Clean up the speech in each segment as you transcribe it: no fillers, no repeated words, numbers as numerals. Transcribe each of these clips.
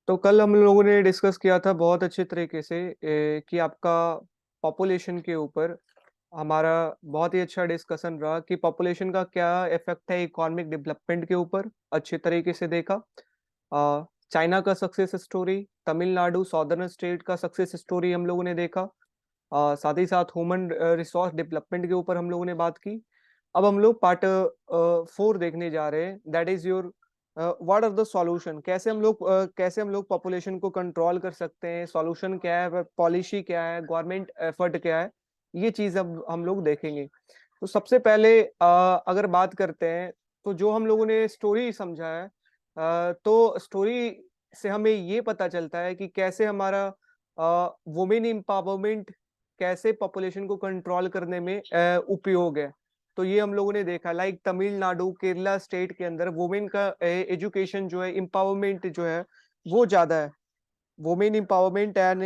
तो कल हम लोगों ने डिस्कस किया था बहुत अच्छे तरीके से कि आपका पॉपुलेशन के ऊपर हमारा बहुत ही अच्छा डिस्कशन रहा कि पॉपुलेशन का क्या इफेक्ट है इकोनॉमिक डेवलपमेंट के ऊपर। अच्छे तरीके से देखा चाइना का success story, Tamil Nadu southern state का सक्सेस स्टोरी हम लोगों ने देखा। साथ ही साथ ह्यूमन रिसोर्स डेवलपमेंट के ऊपर हम लोगों ने बात की। अब हम लोग पार्ट 4 देखने जा रहे हैं, that is your what are the solution. कैसे हम लोग पॉपुलेशन को कंट्रोल कर सकते हैं, सॉल्यूशन क्या है, पॉलिसी क्या है, गवर्नमेंट एफर्ट क्या है, ये चीज अब हम लोग देखेंगे। तो सबसे पहले अगर बात करते हैं तो जो हम लोगों ने स्टोरी समझा है, तो स्टोरी से हमें ये पता चलता है कि कैसे हमारा वुमेन एम्पावरमेंट कैसे पॉपुलेशन को कंट्रोल करने में उपयोग है। तो ये हम लोगों ने देखा, लाइक तमिलनाडु केरला स्टेट के अंदर वुमेन का एजुकेशन जो है, एम्पावरमेंट जो है वो ज्यादा है। वुमेन एम्पावरमेंट एंड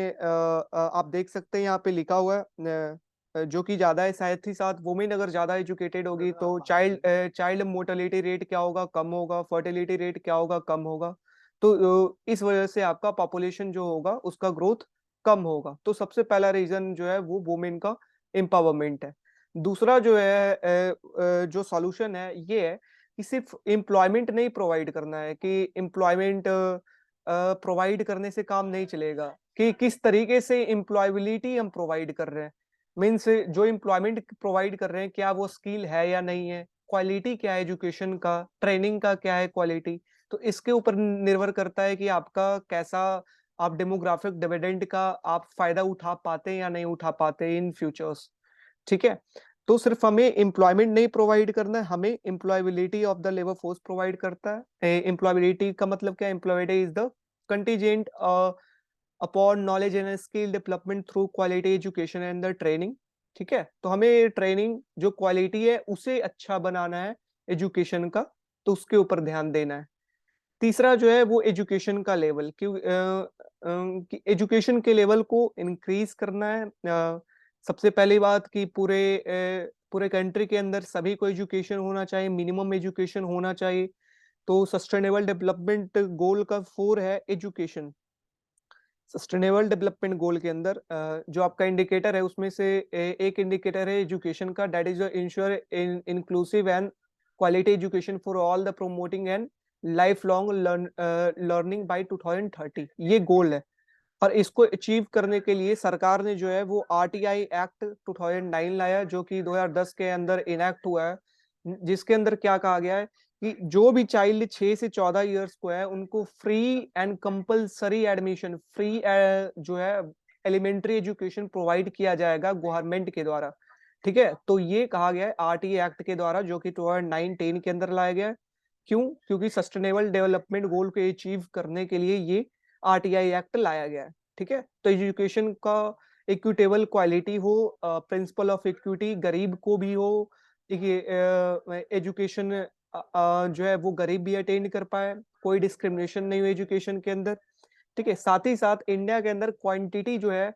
आप देख सकते हैं यहाँ पे लिखा हुआ है जो कि ज्यादा है। साथ ही साथ वुमेन अगर ज्यादा एजुकेटेड होगी तो चाइल्ड मोर्टेलिटी रेट क्या होगा, कम होगा। फर्टिलिटी रेट क्या होगा, कम होगा। तो इस वजह से आपका पॉपुलेशन जो होगा उसका ग्रोथ कम होगा। तो सबसे पहला रीजन जो है वो वुमेन का एम्पावरमेंट है। दूसरा जो है जो सॉल्यूशन है ये है कि सिर्फ एम्प्लॉयमेंट नहीं प्रोवाइड करना है, कि एम्प्लॉयमेंट प्रोवाइड करने से काम नहीं चलेगा, कि किस तरीके से एम्प्लॉयबिलिटी हम प्रोवाइड कर रहे हैं। मीन्स जो एम्प्लॉयमेंट प्रोवाइड कर रहे हैं क्या वो स्किल है या नहीं है, क्वालिटी क्या है एजुकेशन का, ट्रेनिंग का क्या है क्वालिटी। तो इसके ऊपर निर्भर करता है कि आपका कैसा, आप डेमोग्राफिक डिविडेंड का आप फायदा उठा पाते हैं या नहीं उठा पाते इन फ्यूचर्स। ठीक है। तो सिर्फ हमें एम्प्लॉयमेंट नहीं प्रोवाइड करना है, हमें employability of the labour force provide करता है। एम्प्लॉयबिलिटी का मतलब क्या है? Employability is the contingent upon knowledge and skill development through quality education and the training. ठीक है। तो हमें ट्रेनिंग जो क्वालिटी है उसे अच्छा बनाना है एजुकेशन का, तो उसके ऊपर ध्यान देना है। तीसरा जो है वो एजुकेशन का लेवल, कि एजुकेशन के लेवल को इंक्रीज करना है। सबसे पहली बात कि पूरे कंट्री के अंदर सभी को एजुकेशन होना चाहिए, मिनिमम एजुकेशन होना चाहिए। तो सस्टेनेबल डेवलपमेंट गोल का 4 है एजुकेशन। सस्टेनेबल डेवलपमेंट गोल के अंदर जो आपका इंडिकेटर है उसमें से एक इंडिकेटर है एजुकेशन का, that is ensure inclusive and quality education for all the promoting and life long learning by 2030, ये गोल है। और इसको अचीव करने के लिए सरकार ने जो है वो आरटीआई एक्ट 2009 लाया, जो कि 2010 के अंदर इनैक्ट हुआ है। जिसके अंदर क्या कहा गया है कि जो भी चाइल्ड 6 से 14 इयर्स को है उनको free and compulsory admission, free जो है एलिमेंट्री एजुकेशन प्रोवाइड किया जाएगा गवर्नमेंट के द्वारा। ठीक है। तो ये कहा गया है आरटीआई एक्ट के द्वारा, जो कि 2009-10 के अंदर लाया गया है। क्यों? क्योंकि सस्टेनेबल डेवलपमेंट गोल को अचीव करने के लिए ये आरटीआई एक्ट लाया गया है। ठीक है। तो एजुकेशन का इक्विटेबल क्वालिटी हो, प्रिंसिपल ऑफ इक्विटी, गरीब को भी हो, एजुकेशन जो है वो गरीब भी अटेंड कर पाए, कोई डिस्क्रिमिनेशन नहीं हो एजुकेशन के अंदर। ठीक है। साथ ही साथ इंडिया के अंदर क्वांटिटी जो है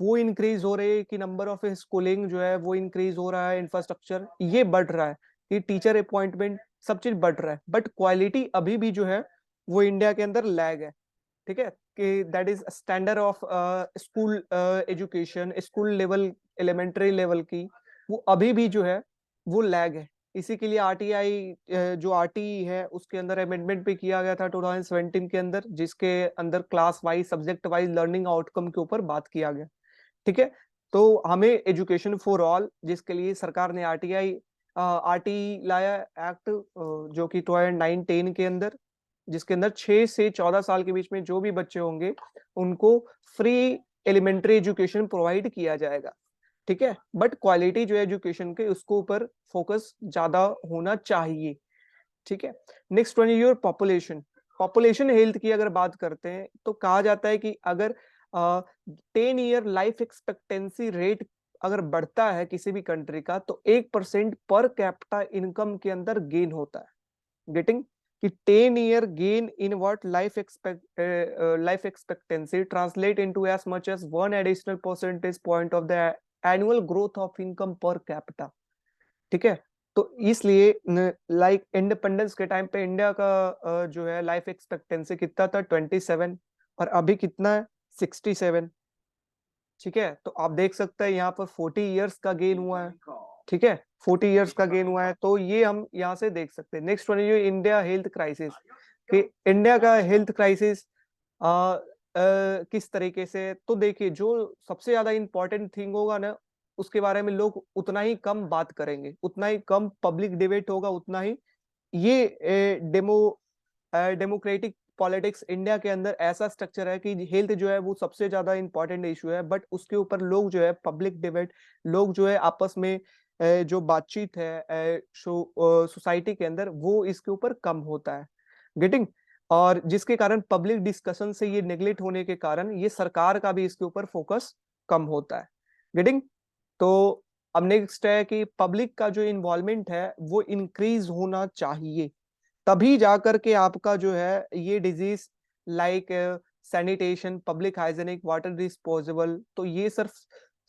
वो इंक्रीज हो रही है, कि नंबर ऑफ स्कूलिंग जो है वो इंक्रीज हो रहा है, इंफ्रास्ट्रक्चर ये बढ़ रहा है, कि टीचर अपॉइंटमेंट सब चीज बढ़ रहा है, बट क्वालिटी अभी भी जो है वो इंडिया के अंदर लैग है। ठीक है। कि that is standard of school education, school level, elementary level की, वो अभी भी जो है वो लैग है। इसी के लिए आरटीआई जो आरटी है उसके अंदर अमेंडमेंट भी किया गया था 2017 के अंदर, जिसके अंदर class wise, subject wise learning outcome के ऊपर बात किया गया। ठीक है। तो हमें एजुकेशन फॉर ऑल, जिसके लिए सरकार ने आरटी लाया एक्ट, जो कि 2009-10 के अंदर, जिसके अंदर 6 से 14 साल के बीच में जो भी बच्चे होंगे उनको फ्री एलिमेंट्री एजुकेशन प्रोवाइड किया जाएगा। ठीक है। बट क्वालिटी जो है एजुकेशन के उसको ऊपर फोकस ज्यादा होना चाहिए। ठीक है। Next one your population. Population health की अगर बात करते हैं तो कहा जाता है कि अगर 10 ईयर लाइफ एक्सपेक्टेंसी रेट अगर बढ़ता है किसी भी कंट्री का, तो 1% पर कैपिटा इनकम के अंदर गेन होता है। गेटिंग? कि 10 year gain in what life expectancy translate into as much as 1 additional percentage point of the annual growth of income per capita. ठीक है। तो इसलिए लाइक इंडिपेंडेंस के टाइम पे इंडिया का जो है लाइफ एक्सपेक्टेंसी कितना था? 27। और अभी कितना है 67। ठीक है, तो आप देख सकते हैं यहाँ पर 40 इयर्स का गेन हुआ है। ठीक है, 40 इयर्स का गेन हुआ है, तो ये हम यहाँ से देख सकते हैं। नेक्स्ट वन है इंडिया हेल्थ क्राइसिस, कि इंडिया का हेल्थ क्राइसिस किस तरीके से। तो देखिए, जो सबसे ज्यादा इंपॉर्टेंट थिंग होगा ना, उसके बारे में लोग उतना ही कम बात करेंगे, उतना ही कम पब्लिक डिबेट होगा, उतना ही ये डेमोक्रेटिक पॉलिटिक्स इंडिया के अंदर ऐसा स्ट्रक्चर है कि हेल्थ जो है वो सबसे ज्यादा इंपॉर्टेंट इशू है, बट उसके ऊपर लोग जो है पब्लिक डिबेट, लोग जो है आपस में जो बातचीत है सोसाइटी के अंदर, वो इसके ऊपर कम होता है। गेटिंग। और जिसके कारण पब्लिक डिस्कशन से ये नेग्लेक्ट होने के कारण ये सरकार का भी इसके ऊपर फोकस कम होता है। गेटिंग। तो अब नेक्स्ट है कि पब्लिक का जो इन्वॉल्वमेंट है वो इंक्रीज होना चाहिए, तभी जाकर के आपका जो है ये disease like sanitation, public hygienic, water disposable, तो ये सिर्फ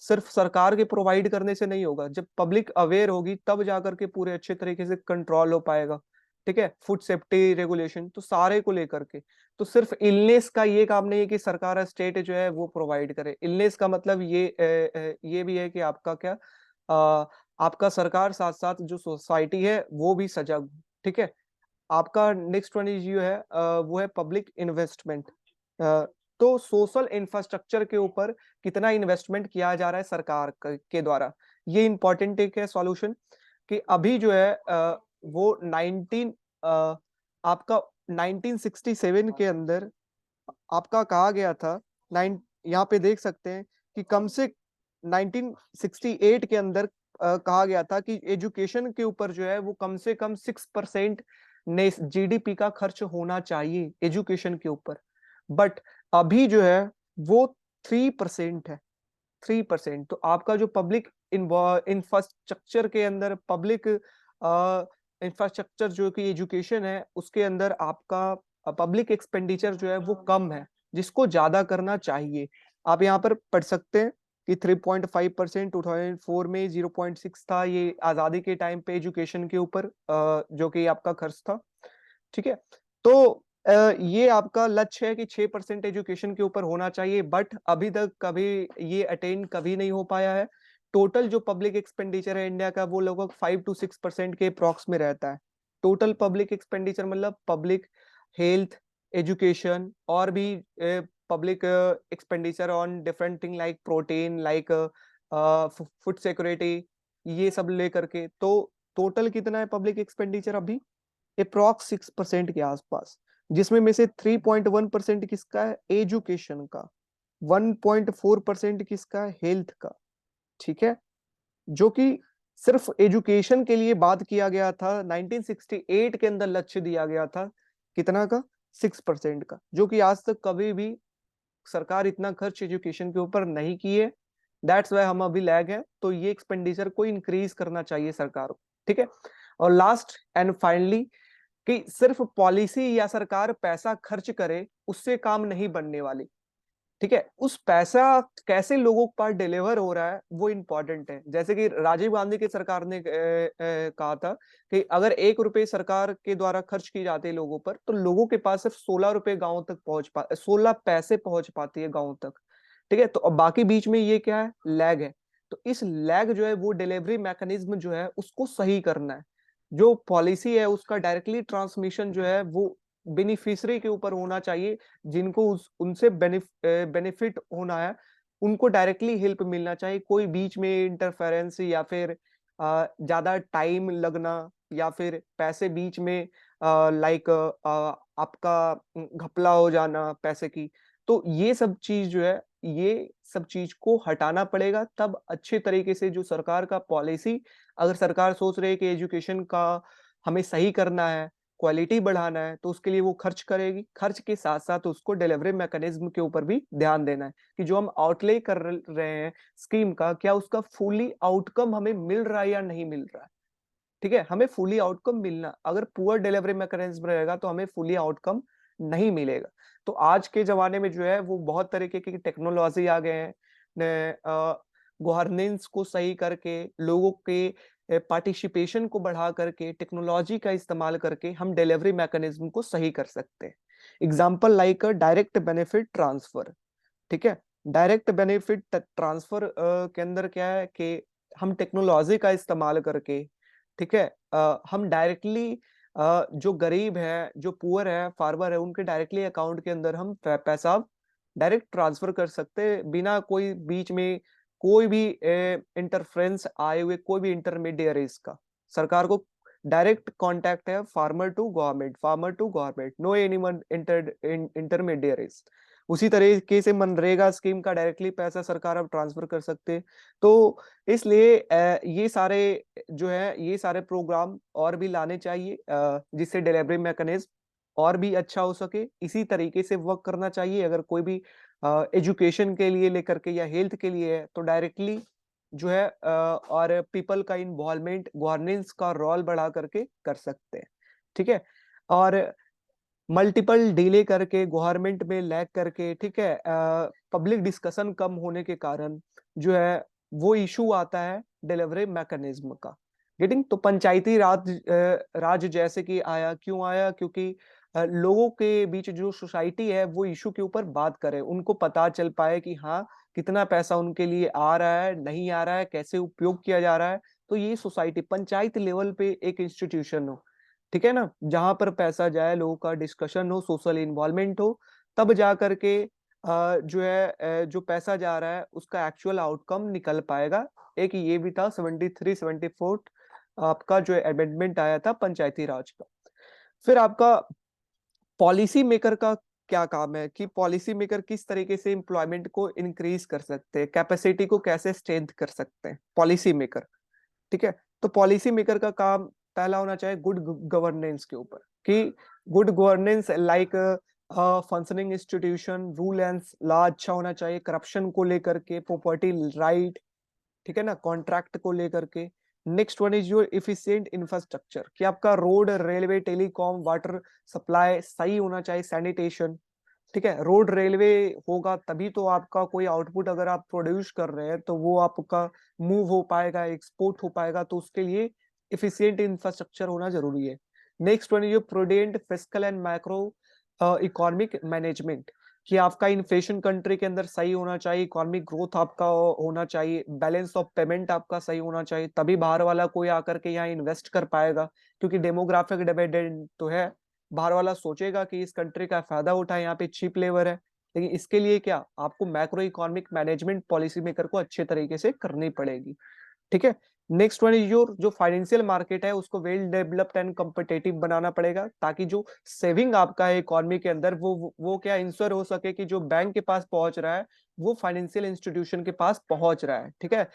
सिर्फ सरकार के प्रोवाइड करने से नहीं होगा। जब पब्लिक अवेयर होगी तब जाकर के पूरे अच्छे तरीके से कंट्रोल हो पाएगा। ठीक है, फूड सेफ्टी रेगुलेशन तो सारे को लेकर के, तो सिर्फ इलनेस का ये काम नहीं है कि सरकार स्टेट जो है वो प्रोवाइड करे। इलनेस का मतलब ये भी है कि आपका क्या, आपका सरकार साथ साथ जो सोसाइटी है वो भी सजग हो। ठीक है। आपका नेक्स्ट वन इज यू है वो है पब्लिक इन्वेस्टमेंट। तो सोशल इंफ्रास्ट्रक्चर के ऊपर कितना इन्वेस्टमेंट किया जा रहा है सरकार के द्वारा, ये इंपॉर्टेंट एक है सॉल्यूशन। कि अभी जो है वो 19 आपका 1967 के अंदर आपका कहा गया था, नाइन यहाँ पे देख सकते हैं कि कम से 1968 के अंदर कहा गया था कि एजुकेशन के ऊपर जो है वो कम से कम 6% ने जीडीपी का खर्च होना चाहिए एजुकेशन के ऊपर। बट अभी जो है वो 3% है। 3%। तो आपका जो पब्लिक इंफ्रास्ट्रक्चर के अंदर, पब्लिक इंफ्रास्ट्रक्चर जो कि एजुकेशन है उसके अंदर आपका पब्लिक एक्सपेंडिचर जो है वो कम है, जिसको ज्यादा करना चाहिए। आप यहाँ पर पढ़ सकते हैं कि 3.5%, 2004 में 0.6 था, ये आजादी के टाइम पे एजुकेशन के ऊपर जो कि आपका खर्च था। ठीक है। तो ये आपका लक्ष्य है कि 6% एजुकेशन के ऊपर होना चाहिए, बट अभी तक कभी ये अटेन कभी नहीं हो पाया है। टोटल जो पब्लिक एक्सपेंडिचर है इंडिया का वो लगभग 5 to 6% के अप्रॉक्स में रहता है। टोटल पब्लिक एक्सपेंडिचर मतलब पब्लिक हेल्थ, एजुकेशन और भी public expenditure on different thing like protein, like food security, ये सब लेकर के। तो टोटल कितना है पब्लिक एक्सपेंडिचर अभी अप्रॉक्स 6% के आसपास, जिसमें में से 3.1% किसका है एजुकेशन का, 1.4% किसका है हेल्थ का। ठीक है, जो कि सिर्फ एजुकेशन के लिए बात किया गया था 1968 के अंदर, लक्ष्य दिया गया था कितना का 6% का, जो कि आज तक कभी भी सरकार इतना खर्च एजुकेशन के ऊपर नहीं की है। दैट्स वाई हम अभी लैग है, तो ये एक्सपेंडिचर को इंक्रीज करना चाहिए सरकार को। ठीक है। और लास्ट एंड फाइनली, कि सिर्फ पॉलिसी या सरकार पैसा खर्च करे उससे काम नहीं बनने वाली। ठीक है, उस पैसा कैसे लोगों के पास डिलीवर हो रहा है वो इंपॉर्टेंट है। जैसे कि राजीव गांधी की सरकार ने कहा था कि अगर 1 रुपए सरकार के द्वारा खर्च की जाती है लोगों पर, तो लोगों के पास सिर्फ 16 रुपए गांव तक 16 पैसे पहुंच पाती है गांव तक। ठीक है, तो अब बाकी बीच में ये क्या है, लैग है। तो इस लैग जो है वो डिलीवरी मैकेनिज्म जो है उसको सही करना है। जो पॉलिसी है उसका डायरेक्टली ट्रांसमिशन जो है वो बेनिफिशियरी के ऊपर होना चाहिए, जिनको उनसे बेनिफिट होना है उनको डायरेक्टली हेल्प मिलना चाहिए। कोई बीच में इंटरफेरेंस या फिर ज्यादा टाइम लगना या फिर पैसे बीच में लाइक आपका घपला हो जाना पैसे की, तो ये सब चीज जो है ये सब चीज को हटाना पड़ेगा। तब अच्छे तरीके से जो सरकार का पॉलिसी, अगर सरकार सोच रही है कि एजुकेशन का हमें सही करना है, क्वालिटी बढ़ाना है, तो उसके लिए वो खर्च करेगी। खर्च के साथ साथ उसको डिलीवरी मैकेनिज्म के ऊपर भी ध्यान देना है कि जो हम आउटले कर रहे हैं स्कीम का, क्या उसका फुली आउटकम हमें मिल रहा है या नहीं मिल रहा है। ठीक है, हमें फुली आउटकम मिलना, अगर पुअर डिलीवरी मैकेनिज्म रहेगा तो हमें फुली आउटकम नहीं मिलेगा। तो आज के जमाने में जो है वो बहुत तरीके की टेक्नोलॉजी आ गए हैं, गवर्नेंस को सही करके, लोगों के पार्टिसिपेशन को बढ़ा करके, टेक्नोलॉजी का इस्तेमाल करके हम डिलीवरी मैकेनिज्म को सही कर सकते हैं। Example like direct benefit transfer, ठीक है। डायरेक्ट बेनिफिट ट्रांसफर के अंदर क्या है कि हम टेक्नोलॉजी का इस्तेमाल करके, ठीक है, हम डायरेक्टली जो गरीब है, जो पुअर है, फार्मर है, उनके डायरेक्टली अकाउंट के अंदर हम पैसा डायरेक्ट ट्रांसफर कर सकते हैं बिना कोई बीच में कोई भी इंटरफ्रेंस आए हुए, कोई भी इंटरमीडियरीज का। सरकार को डायरेक्ट कांटेक्ट है farmer to government, farmer to government, no anyone intermediaries. उसी तरीके से मनरेगा स्कीम का डायरेक्टली पैसा सरकार अब ट्रांसफर कर सकते हैं। तो इसलिए ये सारे जो है, ये सारे प्रोग्राम और भी लाने चाहिए जिससे डिलीवरी मैकेनिज्म और भी अच्छा हो सके। इसी तरीके से वर्क करना चाहिए। अगर कोई भी एजुकेशन के लिए लेकर के या हेल्थ के लिए है तो डायरेक्टली जो है और पीपल का इन्वॉल्वमेंट, गवर्नेंस का रोल बढ़ा करके कर सकते हैं, ठीक है। और मल्टीपल डिले करके, गवर्नमेंट में लैग करके, ठीक है, पब्लिक डिस्कशन कम होने के कारण जो है वो इशू आता है डिलीवरी मैकेनिज्म का। गेटिंग? तो पंचायती राज जैसे कि आया, क्यों आया? क्योंकि लोगों के बीच जो सोसाइटी है वो इशू के ऊपर बात करे, उनको पता चल पाए कि हाँ, कितना पैसा उनके लिए आ रहा है, नहीं आ रहा है, कैसे उपयोग किया जा रहा है। तो ये सोसाइटी पंचायत लेवल पे एक इंस्टीट्यूशन हो, ठीक है ना, जहां पर पैसा जाए, लोगों का डिस्कशन हो, सोशल इन्वॉल्वमेंट हो, तब जा करके जो है जो पैसा जा रहा है उसका एक्चुअल आउटकम निकल पाएगा। एक ये भी था 73 74 आपका जो अमेंडमेंट आया था पंचायती राज का। फिर आपका पॉलिसी मेकर का क्या काम है कि पॉलिसी मेकर किस तरीके से एम्प्लॉयमेंट को इंक्रीज कर सकते हैं, कैपेसिटी को कैसे स्ट्रेंथ कर सकते हैं पॉलिसी मेकर, ठीक है। तो पॉलिसी मेकर का काम पहला होना चाहिए गुड गवर्नेंस के ऊपर, कि good governance like functioning institution, rule and law अच्छा होना चाहिए, करप्शन को लेकर के, प्रॉपर्टी राइट, ठीक है ना, कॉन्ट्रैक्ट को लेकर के। Next one is your efficient infrastructure, कि आपका road, railway, telecom, water supply सही होना चाहिए, सैनिटेशन, ठीक है। रोड रेलवे होगा तभी तो आपका कोई आउटपुट अगर आप प्रोड्यूस कर रहे हैं तो वो आपका मूव हो पाएगा, एक्सपोर्ट हो पाएगा। तो उसके लिए इफिशिएंट इंफ्रास्ट्रक्चर होना जरूरी है। Next one is prudent fiscal and macro economic management, कि आपका इन्फ्लेशन कंट्री के अंदर सही होना चाहिए, इकोनॉमिक ग्रोथ आपका होना चाहिए, बैलेंस ऑफ पेमेंट आपका सही होना चाहिए, तभी बाहर वाला कोई आकर के यहाँ इन्वेस्ट कर पाएगा। क्योंकि डेमोग्राफिक डिविडेंड तो है, बाहर वाला सोचेगा कि इस कंट्री का फायदा उठाए, यहाँ पे चीप लेबर है। लेकिन इसके लिए क्या, आपको macro economic management policy maker को अच्छे तरीके से करनी पड़ेगी, ठीक है। नेक्स्ट वन इज योर जो फाइनेंशियल मार्केट है उसको वेल डेवलप्ड एंड कम्पिटेटिव बनाना पड़ेगा, ताकि जो सेविंग आपका है इकोनॉमी के अंदर वो क्या इंश्योर हो सके कि जो बैंक के पास पहुंच रहा है वो फाइनेंशियल इंस्टीट्यूशन के पास पहुंच रहा है, ठीक है।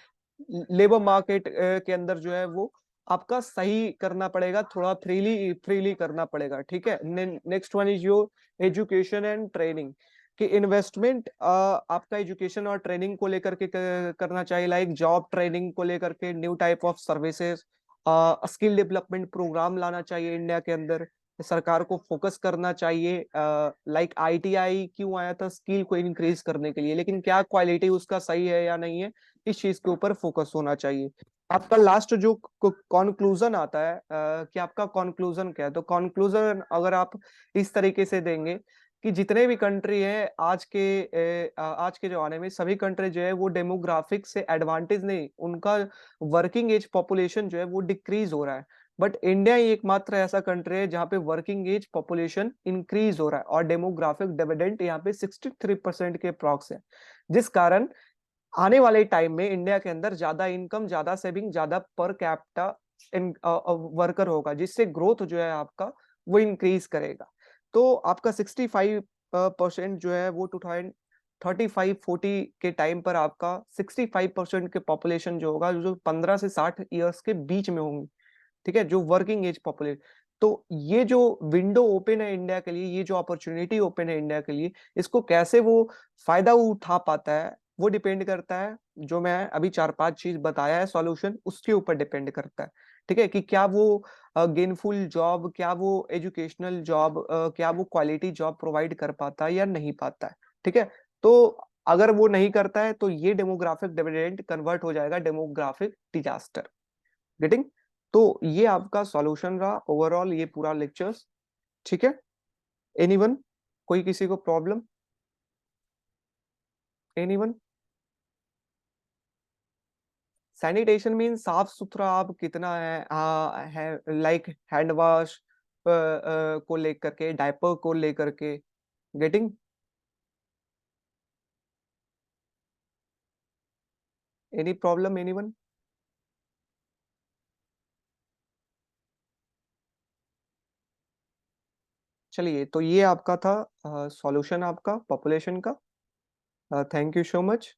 लेबर मार्केट के अंदर जो है वो आपका सही करना पड़ेगा, थोड़ा फ्रीली फ्रीली करना पड़ेगा, ठीक है। Next one is your education and training, कि इन्वेस्टमेंट आपका एजुकेशन और ट्रेनिंग को लेकर के करना चाहिए, लाइक जॉब ट्रेनिंग को लेकर के, new type of services, skill development program लाना चाहिए इंडिया के अंदर। सरकार को फोकस करना चाहिए, लाइक आईटीआई क्यों आया था, स्किल को इंक्रीज करने के लिए, लेकिन क्या क्वालिटी उसका सही है या नहीं है, इस चीज के ऊपर फोकस होना चाहिए। आपका लास्ट जो कंक्लूजन आता है कि आपका कंक्लूजन क्या है, तो कंक्लूजन अगर आप इस तरीके से देंगे कि जितने भी कंट्री है आज के जमाने में, सभी कंट्री जो है वो डेमोग्राफिक से एडवांटेज नहीं, उनका वर्किंग एज पॉपुलेशन जो है वो डिक्रीज हो रहा है। बट इंडिया ही एकमात्र ऐसा कंट्री है जहाँ पे वर्किंग एज पॉपुलेशन इंक्रीज हो रहा है और डेमोग्राफिक डिविडेंड यहाँ पे 63% के अप्रॉक्स है, जिस कारण आने वाले टाइम में इंडिया के अंदर ज्यादा इनकम, ज्यादा सेविंग, ज्यादा पर कैपिटा वर्कर होगा, जिससे ग्रोथ जो है आपका वो इंक्रीज करेगा। तो आपका 65% जो है वो 2035-40 के टाइम पर आपका 65% के पॉपुलेशन जो होगा, जो 15 से 60 ईयर्स के बीच में होंगे, ठीक है, जो वर्किंग एज पॉपुलेशन। तो ये जो विंडो ओपन है इंडिया के लिए, ये जो अपॉर्चुनिटी ओपन है इंडिया के लिए, इसको कैसे वो फायदा उठा पाता है वो डिपेंड करता है, जो मैं अभी 4-5 चीज बताया है सॉल्यूशन, उसके ऊपर डिपेंड करता है, ठीक है। कि क्या वो गेनफुल जॉब, क्या वो एजुकेशनल जॉब, क्या वो क्वालिटी जॉब प्रोवाइड कर पाता है या नहीं पाता है, ठीक है। तो अगर वो नहीं करता है तो ये डेमोग्राफिक डिविडेंड कन्वर्ट हो जाएगा डेमोग्राफिक डिजास्टर। गेटिंग? तो ये आपका सॉल्यूशन रहा ओवरऑल, ये पूरा लेक्चर्स, ठीक है। एनीवन? कोई किसी को प्रॉब्लम? एनीवन? सैनिटेशन मीन्स साफ-सुथरा आप कितना है लाइक हैंड वॉश को लेकर के, डायपर को लेकर के, गेटिंग? Any problem anyone? चलिए, तो ये आपका था सॉल्यूशन आपका पॉपुलेशन का। Thank you so much.